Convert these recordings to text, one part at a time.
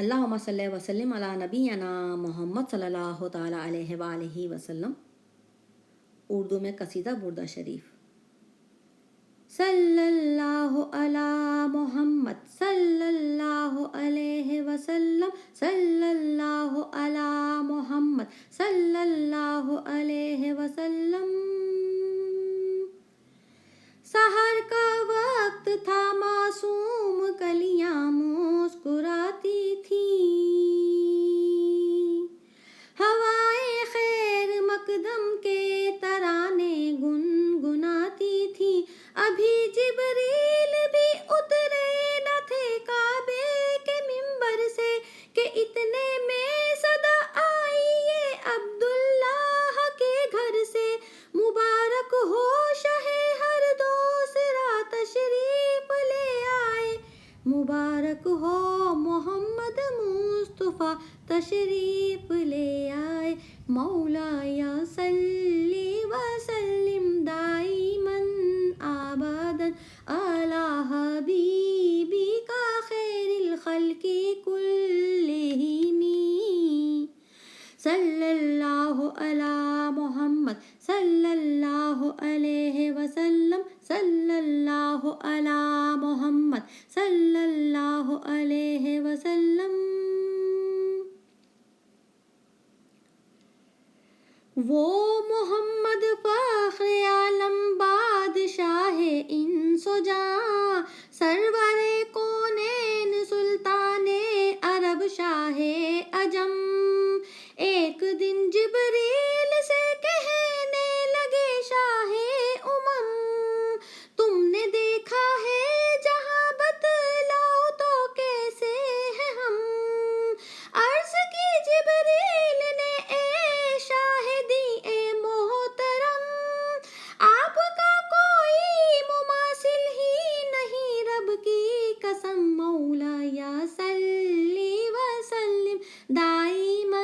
اللہم صلی وسلم علی نبینا محمد صلی اللہ تعالی علیہ وآلہ وسلم۔ اردو میں قصیدہ بردہ شریف۔ صلی اللہ علی محمد صلی اللہ علیہ وسلم، صلی اللہ علی محمد صلی اللہ علیہ وسلم۔ سحر کا وقت تھا، معصوم کلیاں مسکراتی تھیں، ہوائے خیر مقدم کے ترانے گنگناتی تھیں، ابھی جبریل بھی اترے نہ تھے کعبے کے منبر سے کہ اتنے میں صدا آئی یہ عبداللہ کے گھر سے، مبارک ہو شہ ہر دوسرا تشریف لے آئے، مبارک ہو محمد مصطفیٰ تشریف لے آئے، مولایا صلی وسلم دائما ابدا علی حبیبک خیر الخلق کلہم، صلی اللہ علی محمد صلی اللہ علیہ وسلم، صلی اللہ علی محمد صلی اللہ علیہ وسلم۔ وہ محمد فخر عالم بادشاہ انس و جاں، سرور کونین سلطان عرب شاہ عجم، ایک دن جبریل سے کہنے لگے شاہ امم، تم نے دیکھا ہے جہاں بتلاؤ تو کیسے ہیں ہم، عرض کی جبریل نے اے شاہدی اے محترم، آپ کا کوئی مماثل ہی نہیں رب کی قسم، مولایا صلی وسلم دائما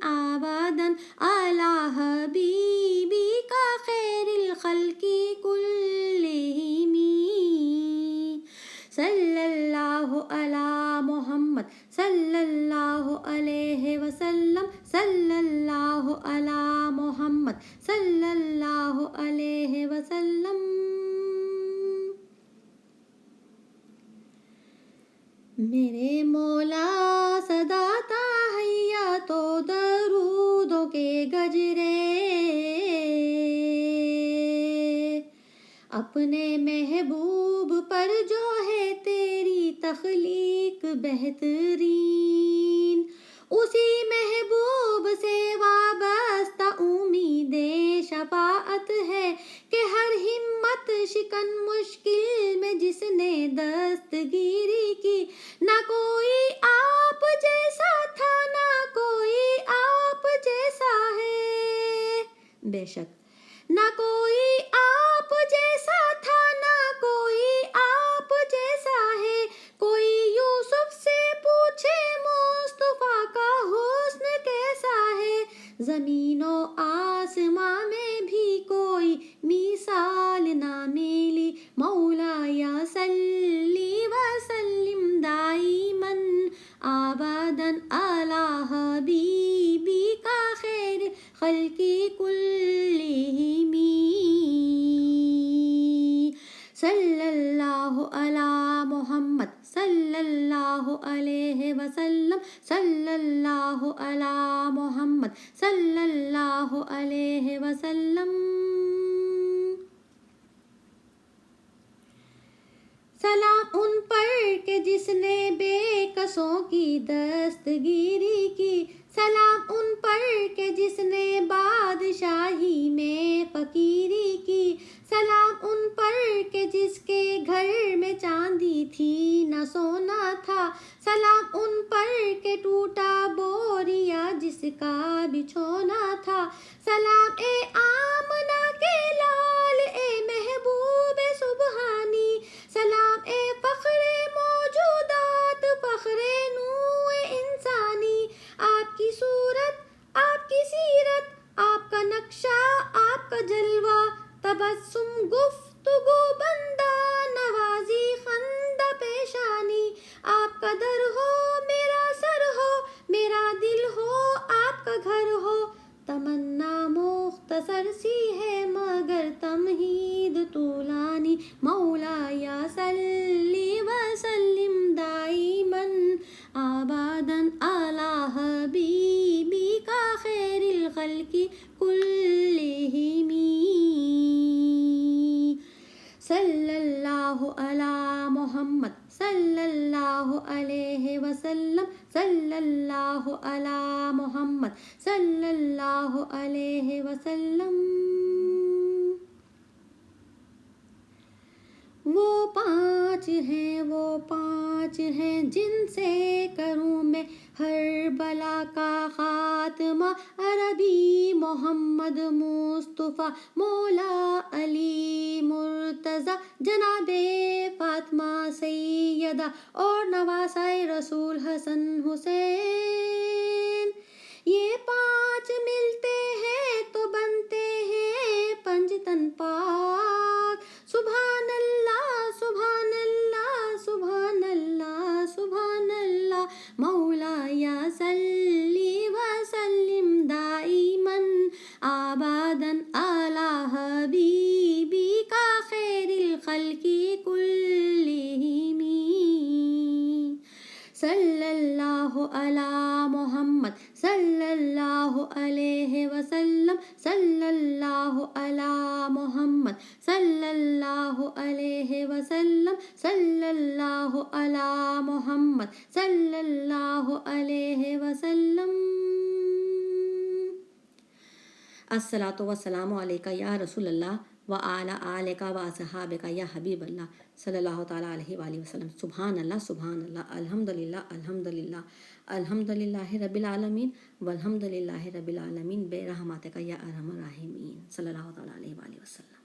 ابدا علی حبیبک خیر الخلق کلہم، صلی اللہ علی محمد صلی اللہ علیہ وسلم، صلی اللہ علی محمد صلی اللہ علیہ وسلم۔ میرے مولا صداتا حیا تو درودوں کے گجرے، اپنے محبوب پر جو ہے تیری تخلیق بہترین، اسی محبوب سے وابستہ امید شفاعت ہے کہ ہر ہمت شکن مشکل میں جس نے دستگیری کی، نہ کوئی آپ جیسا تھا نہ کوئی آپ جیسا ہے، بے شک نہ کوئی آپ جیسا تھا نہ کوئی آپ جیسا ہے، کوئی یوسف سے پوچھے مصطفیٰ کا حسن کیسا ہے، زمین و آسماں میں بھی کوئی مثال نہ ملی، مولایا صلی وسلم دائما ابدا علی حبیبک خیر خلق کلہم، صلی اللہ علی محمد صلی اللہ علیہ وسلم، صلی اللہ علی محمد صلی اللہ علیہ وسلم۔ سلام ان پر کہ جس نے بے کسوں کی دستگیری کی، سلام ان پر کہ جس نے بادشاہی میں فقیری کی، سلام ان پر کہ جس کے گھر میں چاندی تھی نہ سونا تھا، سلام ان پر کہ ٹوٹا بوریا جس کا بچھونا تھا، سلام اے آمنہ کے لال اے محبوب سبحانی، سلام اے فخر موجودات فخر نوع انسانی، آپ کی صورت آپ کی سیرت آپ کا نقشہ آپ کا جلوہ، تبسم گفتگو بندہ نوازی خندہ پیشانی، آپ کا در ہو میرا الخلق كلهم صلی اللہ علی محمد صلی اللہ علیہ وسلم صلی اللہ علی محمد صلی اللہ علیہ وسلم. وہ پانچ ہیں جن سے کروں میں ہر بلا کا خاتمہ. عربی محمد مصطفیٰ مولا علی مرتضی جناب فاطمہ سیدہ اور نواسہ رسول حسن حسین. یہ پانچ ملتے ہیں تو بنتے ہیں پنجتن پاک. سبحان اللہ سبحان اللہ سبحان اللہ سبحان اللہ. مولایا صلی وسلم دائما ابدا علی حبیبک خیر الخلق کلہم صلی اللہ علی محمد صلی اللہ علیہ وسلم صلی اللہ علی محمد صلی اللہ علیہ وسلم صلی اللہ علی محمد صلی اللہ علیہ وسلم. الصلاۃ والسلام علیک یا رسول اللہ وعلی آلک واصحابک یا حبیب اللہ صلی اللہ تعالیٰ علیہ وآلہ وسلم. سبحان اللہ سبحان اللہ الحمدللہ الحمدللہ الحمدللہ رب العالمین والحمدللہ رب العالمین برحمتک یا ارحم الراحمین صلی اللہ تعالیٰ علیہ وآلہ وسلم.